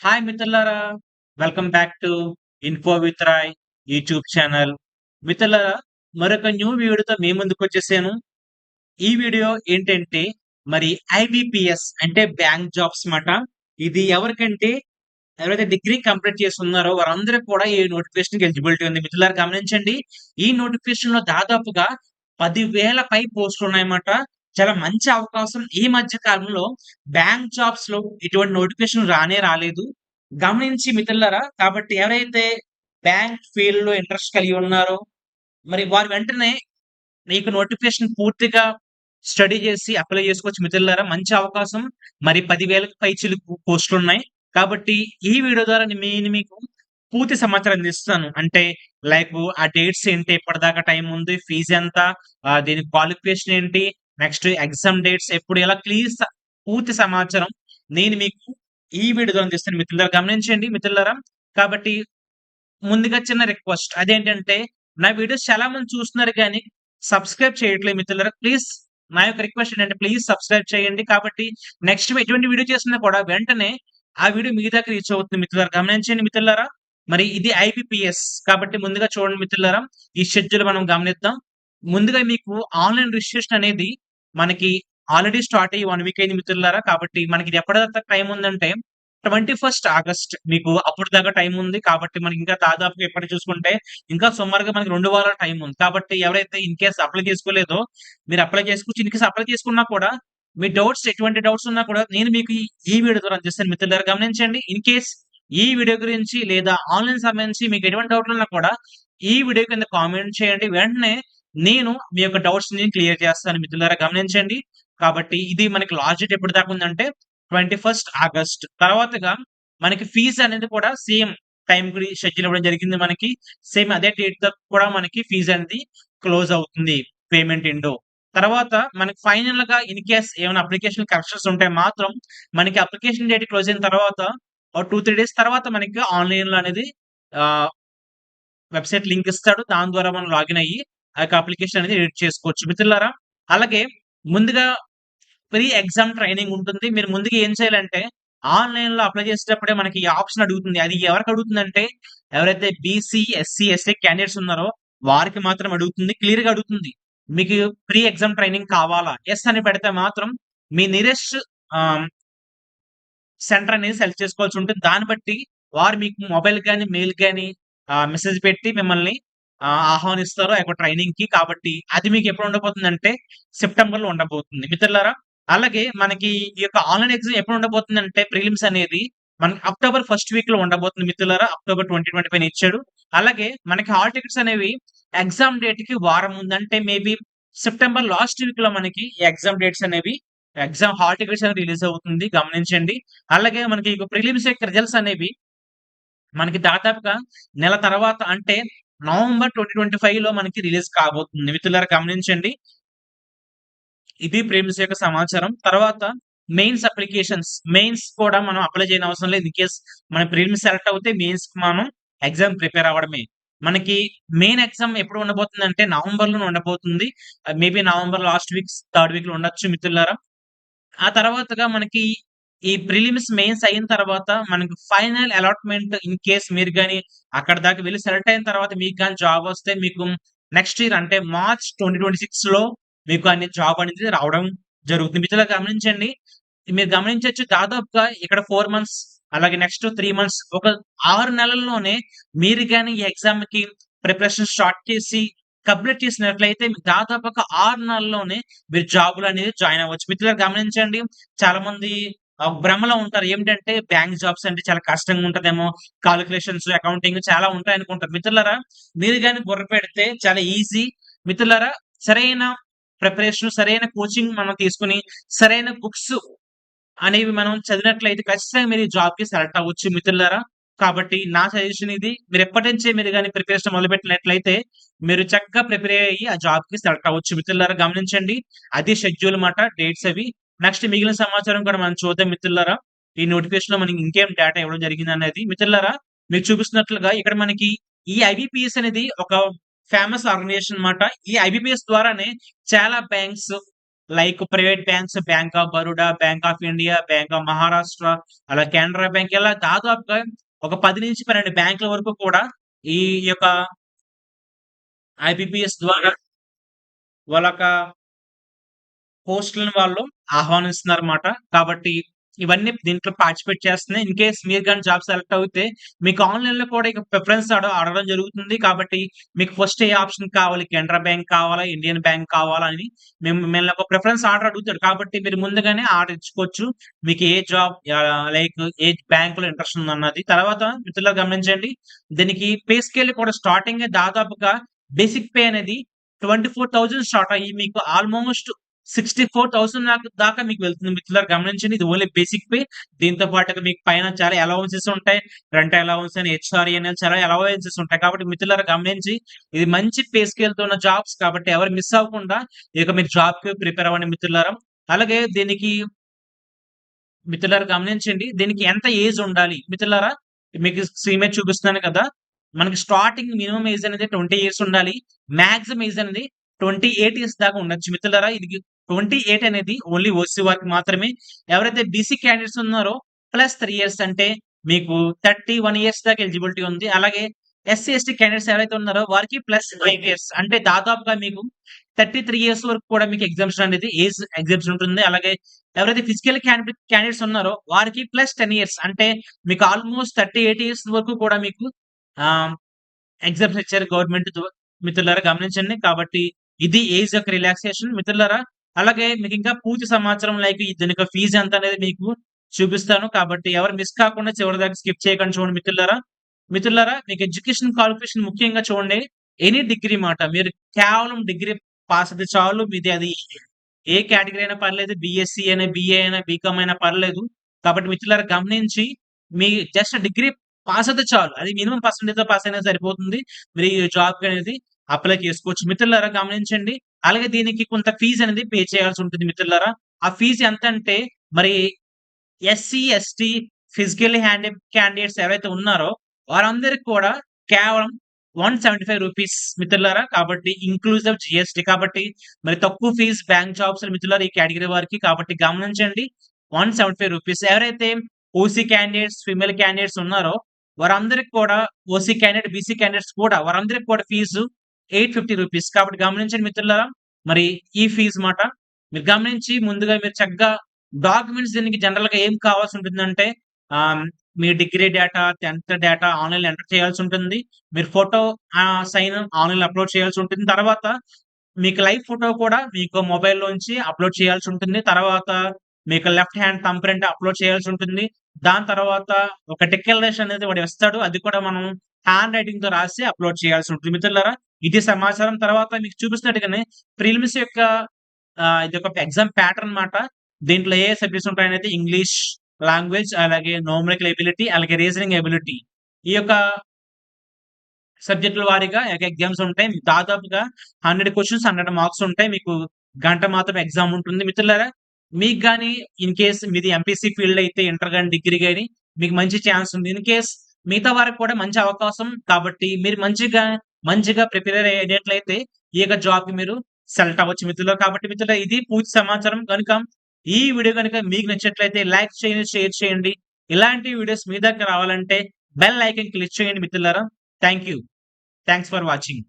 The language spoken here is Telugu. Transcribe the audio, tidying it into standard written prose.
హాయ్ మిత్రులారా! Welcome back to info with Rai YouTube channel. మిత్రులారా, మరొక న్యూ వీడియోతో మీ ముందుకొచ్చేసాను. ఈ వీడియో ఏంటంటే మరి ఐబీపీఎస్ అంటే బ్యాంక్ జాబ్స్ మాట. ఇది ఎవరికంటే ఎవరైతే డిగ్రీ కంప్లీట్ చేసి ఉన్నారో వారందరికి కూడా ఈ నోటిఫికేషన్‌కి ఎలిజిబిలిటీ ఉంది. మిత్రులారా గమనించండి. ఈ నోటిఫికేషన్‌లో దాదాపుగా 10,000 పై పోస్టులున్నాయన్నమాట. చాలా మంచి అవకాశం. ఈ మధ్య కాలంలో బ్యాంక్ జాబ్స్‌లో ఇటువంటి నోటిఫికేషన్ రానే రాలేదు. గమనించి మిత్రులారా, కాబట్టి ఎవరైతే బ్యాంక్ ఫీల్డ్‌లో ఇంట్రెస్ట్ కలిగి ఉన్నారో, మరి వారు వెంటనే మీకు నోటిఫికేషన్ పూర్తిగా స్టడీ చేసి అప్లై చేసుకోవచ్చు మిత్రులారా. మంచి అవకాశం. మరి 10,000కి పైచిలుకు పోస్టులున్నాయి. కాబట్టి ఈ వీడియో ద్వారా నేను మీకు పూర్తి సమాచారం అందిస్తాను. అంటే ఆ డేట్స్ ఏంటి? ఎప్పటిదాకా టైం ఉంది? ఫీజ్ ఎంత? దీని క్వాలిఫికేషన్ ఏంటి? నెక్స్ట్ ఎగ్జామ్ డేట్స్ ఎప్పుడు? ఇలా పూర్తి సమాచారం నేను మీకు ఈ వీడియో ద్వారా అందిస్తాను మిత్రులారా. గమనించండి మిత్రులారా. కాబట్టి ముందుగా చిన్న రిక్వెస్ట్. అదేంటంటే నా వీడియోస్ చాలా మంది చూస్తున్నారు గానీ సబ్స్క్రైబ్ చేయట్లేదు మిత్రులారా. ప్లీజ్ నా యొక్క రిక్వెస్ట్ ఏంటంటే ప్లీజ్ సబ్స్క్రైబ్ చేయండి. కాబట్టి నెక్స్ట్ ఎటువంటి వీడియో చేసినా కూడా వెంటనే ఆ వీడియో మీ దాకా రీచ్ అవుతుంది మిత్రులారా. గమనించండి మిత్రులారా. మరి ఇది ఐబీపీఎస్ కాబట్టి ముందుగా చూడండి మిత్రులారా. ఈ షెడ్యూల్ మనం గమనిద్దాం. ముందుగా మీకు ఆన్‌లైన్ రిజిస్ట్రేషన్ అనేది మనకి ఆల్రెడీ స్టార్ట్ అయ్యి 1 వీక్ అయింది మిత్రులారా. కాబట్టి మనకి ఇది ఎప్పటిదాకా టైం ఉందంటే 21 ఆగస్ట్ మీకు అప్పటిదాకా టైం ఉంది. కాబట్టి మనకి ఇంకా దాదాపుగా ఇప్పటికి చూసుకుంటే ఇంకా సుమారుగా మనకి 2 వారాల టైం ఉంది. కాబట్టి ఎవరైతే ఇన్ కేస్ అప్లై చేసుకోలేదో మీరు అప్లై చేసుకోవచ్చు. ఇన్ కేస్ అప్లై చేసుకున్నా కూడా మీ డౌట్స్ ఎటువంటి డౌట్స్ ఉన్నా కూడా నేను మీకు ఈ వీడియో ద్వారా అందిస్తాను మిత్రులారా. గమనించండి. ఇన్ కేస్ ఈ వీడియో గురించి లేదా ఆన్‌లైన్ సంబంధించి మీకు ఎటువంటి డౌట్‌లు ఉన్నా కూడా ఈ వీడియో కింద కామెంట్ చేయండి. వెంటనే నేను మీ యొక్క డౌట్స్‌ని క్లియర్ చేస్తాను మిత్రులారా. గమనించండి. కాబట్టి ఇది మనకి లాస్ట్ డేట్ ఎప్పటిదాకా ఉందంటే 21 ఆగస్ట్. తర్వాతగా మనకి ఫీజ్ అనేది కూడా సేమ్ టైమ్‌కి షెడ్యూల్ ఇవ్వడం జరిగింది మనకి. సేమ్ అదే డేట్‌తో కూడా మనకి ఫీజ్ అనేది క్లోజ్ అవుతుంది. Payment window. తర్వాత మనకి ఫైనల్‌గా ఇన్ కేస్ ఏమైనా అప్లికేషన్ కరెక్షన్స్ ఉంటే మాత్రం మనకి అప్లికేషన్ డేట్ క్లోజ్ అయిన తర్వాత ఒక 2, 3 డేస్ తర్వాత మనకి ఆన్‌లైన్‌లో అనేది ఆహ్, వెబ్‌సైట్ లింక్ ఇస్తాడు. దాని ద్వారా మనం లాగిన్ అయ్యి ఆ యొక్క అప్లికేషన్ అనేది ఎడిట్ చేసుకోవచ్చు. మిత్రులారా, అలాగే ముందుగా ప్రీ ఎగ్జామ్ ట్రైనింగ్ ఉంటుంది. మీరు ముందుగా ఏం చేయాలంటే, ఆన్‌లైన్‌లో అప్లై చేసేటప్పుడే మనకి ఈ ఆప్షన్ అడుగుతుంది. అది ఎవరికి అడుగుతుందంటే, ఎవరైతే బీసీ, ఎస్సీ, ఎస్టీ క్యాండిడేట్స్ ఉన్నారో వారికి మాత్రం అడుగుతుంది. క్లియర్‌గా అడుగుతుంది. మీకు ప్రీ ఎగ్జామ్ ట్రైనింగ్ కావాలా? యెస్ అని పెడితే మాత్రం మీ నియరెస్ట్ ఆహ్, సెంటర్ అనేది సెలెక్ట్ చేసుకోవాల్సి ఉంటుంది. దాన్ని బట్టి వారు మీకు మొబైల్ గాని, మెయిల్ గాని మెసేజ్ పెట్టి మిమ్మల్ని ఆహ్వానిస్తారు ఆ యొక్క ట్రైనింగ్‌కి. కాబట్టి అది మీకు ఎప్పుడు ఉండబోతుందంటే సెప్టెంబర్‌లో ఉండబోతుంది. మిత్రులారా, అలాగే మనకి ఈ యొక్క ఆన్‌లైన్ ఎగ్జామ్ ఎప్పుడు ఉండబోతుందంటే ప్రిలిమ్స్ అనేది మనకి అక్టోబర్ ఫస్ట్ వీక్‌లో ఉండబోతుంది మిత్రులారా. అక్టోబర్ 2025 ఇచ్చాడు. అలాగే మనకి హాల్ టికెట్స్ అనేవి ఎగ్జామ్ డేట్‌కి వారం ముందు అంటే మేబీ సెప్టెంబర్ లాస్ట్ వీక్‌లో మనకి ఈ ఎగ్జామ్ డేట్స్ అనేవి ఎగ్జామ్ హాల్ టికెట్స్ అనేది రిలీజ్ అవుతుంది. గమనించండి. అలాగే మనకి ప్రిలిమ్స్ యొక్క రిజల్ట్స్ అనేవి మనకి దాదాపుగా నెల తర్వాత అంటే నవంబర్ 2025లో మనకి రిలీజ్ కాబోతుంది. మిత్రులారా గమనించండి. ఇది ప్రిలిమ్స్ యొక్క సమాచారం. తర్వాత మెయిన్స్ అప్లికేషన్స్. మెయిన్స్ కూడా మనం అప్లై చేయనవసరం లేదు. ఇన్‌కేస్ మన ప్రిలిమ్స్ సెలెక్ట్ అవుతే మెయిన్స్‌కి మనం ఎగ్జామ్ ప్రిపేర్ అవ్వడమే. మనకి మెయిన్ ఎగ్జామ్ ఎప్పుడు ఉండబోతుందంటే నవంబర్‌లోనే ఉండబోతుంది. Maybe November last week, third వీక్‌లో ఉండొచ్చు మిత్రులారా. ఆ తర్వాతగా మనకి ఈ ప్రిలిమ్స్, మెయిన్స్ అయిన తర్వాత మనకు ఫైనల్ అలాట్‌మెంట్ ఇన్ కేస్ మీరు గాని అక్కడి దాకా వెళ్లి సెలెక్ట్ అయిన తర్వాత మీకు గాని జాబ్ వస్తే మీకు నెక్స్ట్ ఇయర్ అంటే మార్చ్ 2026లో మీకు జాబ్ అనేది రావడం జరుగుతుంది. మిత్రులారా గమనించండి. మీరు గమనించొచ్చు దాదాపుగా ఇక్కడ 4 మంత్స్ అలాగే నెక్స్ట్ 3 మంత్స్ ఒక 6 నెలల్లోనే మీరు గాని ఈ ఎగ్జామ్‌కి ప్రిపరేషన్ స్టార్ట్ చేసి కంప్లీట్ చేసినట్లయితే మీకు దాదాపు ఒక 6 నెలల్లోనే మీరు జాబ్‌లనేది జాయిన్ అవ్వచ్చు. మిత్రులారా గమనించండి. చాలా మంది భ్రమలో ఉంటారు. ఏమిటంటే బ్యాంక్ జాబ్స్ అంటే చాలా కష్టంగా ఉంటదేమో, కాలిక్యులేషన్స్, అకౌంటింగ్ చాలా ఉంటాయనుకుంటారు. మిత్రులారా, మీరు గాని బుర్ర పెడితే చాలా ఈజీ. మిత్రులారా, సరైన ప్రిపరేషన్, సరైన కోచింగ్ మనం తీసుకొని, సరైన బుక్స్ అనేవి మనం చదివినట్లయితే ఖచ్చితంగా మీరు ఈ జాబ్‌కి సెలెక్ట్ అవ్వచ్చు మిత్రులారా. కాబట్టి నా సజెషన్ ఇది. మీరు ఎప్పటి నుంచే మీరు గాని ప్రిపరేషన్ మొదలుపెట్టినట్లయితే మీరు చక్కగా ప్రిపేర్ అయ్యి ఆ జాబ్‌కి సెలెక్ట్ అవ్వచ్చు మిత్రులారా. గమనించండి. అది షెడ్యూల్ మాట డేట్స్ అవి. నెక్స్ట్ మిగిలిన సమాచారం కూడా మనం చూద్దాం మిత్రులారా. ఈ నోటిఫికేషన్‌లో మనకి ఇంకేం డేటా ఇవ్వడం జరిగిందనేది. మిత్రులారా, మీకు చూపిస్తున్నట్లుగా ఇక్కడ మనకి ఈ ఐబీపీఎస్ అనేది ఒక ఫేమస్ ఆర్గనైజేషన్ మాట. ఈ ఐబీపీఎస్ ద్వారానే చాలా banks like private banks, bank of Baroda, bank of India, bank of Maharashtra, అలా కెనరా బ్యాంక్ ఇలా దాదాపుగా ఒక 10-12 బ్యాంకుల వరకు కూడా ఈ యొక్క ఐబీపీఎస్ ద్వారా వాళ్ళొక పోస్టులను వాళ్ళు ఆహ్వానిస్తున్నారన్నమాట. కాబట్టి ఇవన్నీ దీంట్లో పార్టిసిపేట్ చేస్తున్నాయి. ఇన్ కేస్ మీరు గాని జాబ్ సెలెక్ట్ అవుతే మీకు ఆన్‌లైన్‌లో కూడా ఇక ప్రిఫరెన్స్ అడగడం జరుగుతుంది. కాబట్టి మీకు ఫస్ట్ ఏ ఆప్షన్ కావాలి? కెనరా బ్యాంక్ కావాలా? ఇండియన్ బ్యాంక్ కావాలా? అని మిమ్మల్ని ఒక ప్రిఫరెన్స్ ఆర్డర్ అడుగుతాడు. కాబట్టి మీరు ముందుగానే ఆర్డర్ ఇచ్చుకోవచ్చు. మీకు ఏ జాబ్ లైక్ ఏ బ్యాంక్‌లో ఇంట్రెస్ట్ ఉందన్నది. తర్వాత మిత్రులారా గమనించండి. దీనికి పే స్కేల్ కూడా స్టార్టింగే దాదాపుగా బేసిక్ పే అనేది 24,000 స్టార్ట్ అయ్యి మీకు ఆల్‌మోస్ట్ 64,000 దాకా మీకు వెళ్తుంది మిత్రులారా గమనించండి. ఇది ఓన్లీ బేసిక్ పే. దీంతో పాటుగా మీకు పైన చాలా అలవెన్సెస్ ఉంటాయి. రెంట్ అలవెన్స్ అని, హెచ్ఆర్‌ఏ అని చాలా అలవెన్సెస్ ఉంటాయి. కాబట్టి మిత్రులారా గమనించి ఇది మంచి పే స్కేల్‌తో ఉన్న జాబ్స్ కాబట్టి ఎవరు మిస్ అవ్వకుండా ఇక మీరు జాబ్‌కి ప్రిపేర్ అవ్వండి మిత్రులారా. అలాగే దీనికి మిత్రులారా గమనించండి. దీనికి ఎంత ఏజ్ ఉండాలి? మిత్రులారా మీకు స్క్రీన్ మీద చూపిస్తున్నాను కదా! మనకి స్టార్టింగ్ మినిమమ్ ఏజ్ అనేది 20 ఇయర్స్ ఉండాలి. మాక్సిమం ఏజ్ అనేది 28 ఇయర్స్ దాకా ఉండొచ్చు మిత్రులారా. ఇది 28 అనేది ఓన్లీ ఓసీ వారికి మాత్రమే. ఎవరైతే బీసీ క్యాండిడేట్స్ ఉన్నారో ప్లస్ 3 ఇయర్స్ అంటే మీకు 31 ఇయర్స్ దాకా ఎలిజిబిలిటీ ఉంది. అలాగే ఎస్సీ, ఎస్టీ క్యాండిడేట్స్ ఎవరైతే ఉన్నారో వారికి ప్లస్ 5 ఇయర్స్ అంటే దాదాపుగా మీకు 33 ఇయర్స్ వరకు కూడా మీకు ఎగ్జామ్షన్ అనేది ఏజ్ ఎగ్జామ్షన్ ఉంటుంది. అలాగే ఎవరైతే ఫిజికల్ క్యాండిడేట్స్ ఉన్నారో వారికి ప్లస్ 10 ఇయర్స్ అంటే మీకు ఆల్‌మోస్ట్ 38 ఇయర్స్ వరకు కూడా మీకు ఆహ్, ఎగ్జామ్స్ ఇచ్చారు గవర్నమెంట్ మిత్రులారా గమనించండి. కాబట్టి ఇది ఏజ్ యొక్క రిలాక్సేషన్ మిత్రులారా. అలాగే మీకింకా పూర్తి సమాచారం లైక్ దీని యొక్క ఫీజ్ ఎంత అనేది మీకు చూపిస్తాను. కాబట్టి ఎవరు మిస్ కాకుండా చివరి దాకా స్కిప్ చేయకుండా చూడండి మిత్రులారా. మిత్రులారా మీకు ఎడ్యుకేషన్ క్వాలిఫికేషన్ ముఖ్యంగా చూడండి. ఎనీ డిగ్రీ మాట. మీరు కేవలం డిగ్రీ పాస్ అయితే చాలు. మీది అది ఏ కేటగరీ అయినా పర్లేదు. బీఎస్సీ అయినా, బీఏ అయినా, బీకామ్ అయినా పర్లేదు. కాబట్టి మిత్రులారా గమనించి మీ జస్ట్ డిగ్రీ పాస్ అయితే చాలు. అది మినిమమ్ పర్సెంటేజ్‌తో పాస్ అయినా సరిపోతుంది. మీరు ఈ జాబ్‌కి అనేది అప్లై చేసుకోవచ్చు. మిత్రులారా గమనించండి. అలాగే దీనికి కొంత ఫీజ్ అనేది పే చేయాల్సి ఉంటుంది మిత్రులారా. ఆ ఫీజ్ ఎంతంటే మరి SC, ST, physically handicapped candidates ఎవరైతే ఉన్నారో వారందరికి కూడా కేవలం రూ. 175 మిత్రులారా. కాబట్టి ఇంక్లూజివ్ జీఎస్టీ కాబట్టి మరి తక్కువ ఫీజ్ బ్యాంక్ జాబ్స్ మిత్రులారా ఈ కేటగిరీ వారికి. కాబట్టి గమనించండి. రూ. 175 ఎవరైతే ఓసీ క్యాండిడేట్స్, ఫీమేల్ క్యాండిడేట్స్ ఉన్నారో వారందరికి కూడా ఓసీ క్యాండిడేట్, బీసీ క్యాండిడేట్స్ కూడా వారందరికి కూడా ఫీజు రూ. 850 కాబట్టి గమనించండి మిత్రులారా. మరి ఈ ఫీజ్ మాట. మీరు గమనించి ముందుగా మీరు చక్కగా డాక్యుమెంట్స్ దీనికి జనరల్‌గా ఏం కావాల్సి ఉంటుందంటే ఆహ్, మీ డిగ్రీ డేటా, 10థ్ డేటా ఆన్‌లైన్‌లో ఎంటర్ చేయాల్సి ఉంటుంది. మీరు ఫోటో సైన్ ఆన్‌లైన్‌లో అప్‌లోడ్ చేయాల్సి ఉంటుంది. తర్వాత మీకు లైవ్ ఫోటో కూడా మీకు మొబైల్‌లోంచి అప్‌లోడ్ చేయాల్సి ఉంటుంది. తర్వాత మీకు left hand thumb print upload చేయాల్సి ఉంటుంది. దాని తర్వాత ఒక డిక్లరేషన్ అనేది వాడు ఇస్తాడు. అది కూడా మనం హ్యాండ్ రైటింగ్‌తో రాసి అప్‌లోడ్ చేయాల్సి ఉంటుంది మిత్రులారా. ఇది సమాచారం. తర్వాత మీకు చూపిస్తున్నట్టుగానే ప్రిలిమ్స్ యొక్క ఇదొక ఎగ్జామ్ ప్యాటర్న్ మాట. దీంట్లో ఏ సబ్జెక్ట్స్ ఉంటాయనేది ఇంగ్లీష్ లాంగ్వేజ్, అలాగే న్యూమరికల్ ఎబిలిటీ, అలాగే రీజనింగ్ ఎబిలిటీ. ఈ యొక్క సబ్జెక్టుల వారీగా ఎగ్జామ్స్ ఉంటాయి. దాదాపుగా 100 క్వెషన్స్, 100 మార్క్స్ ఉంటాయి. మీకు గంట మాత్రం ఎగ్జామ్ ఉంటుంది మిత్రులారా. మీకు గాని ఇన్ కేస్ మీది ఎంపీసీ ఫీల్డ్ అయితే ఇంటర్ గాని, డిగ్రీ గాని మీకు మంచి ఛాన్స్ ఉంది. ఇన్ కేస్ మిగతా వారికి కూడా మంచి అవకాశం. కాబట్టి మీరు మంచిగా ప్రిపేర్ అయ్యేటట్లయితే ఈ యొక్క జాబ్‌కి మీరు సెలెక్ట్ అవ్వచ్చు మిత్రులారా. కాబట్టి మిత్రులారా ఇది పూర్తి సమాచారం గనుక ఈ వీడియో గనుక మీకు నచ్చినట్లయితే లైక్ చేయండి, షేర్ చేయండి. ఇలాంటి వీడియోస్ మీ దగ్గర రావాలంటే బెల్ ఐకాన్ క్లిక్ చేయండి మిత్రులారా. Thank you. Thanks for watching.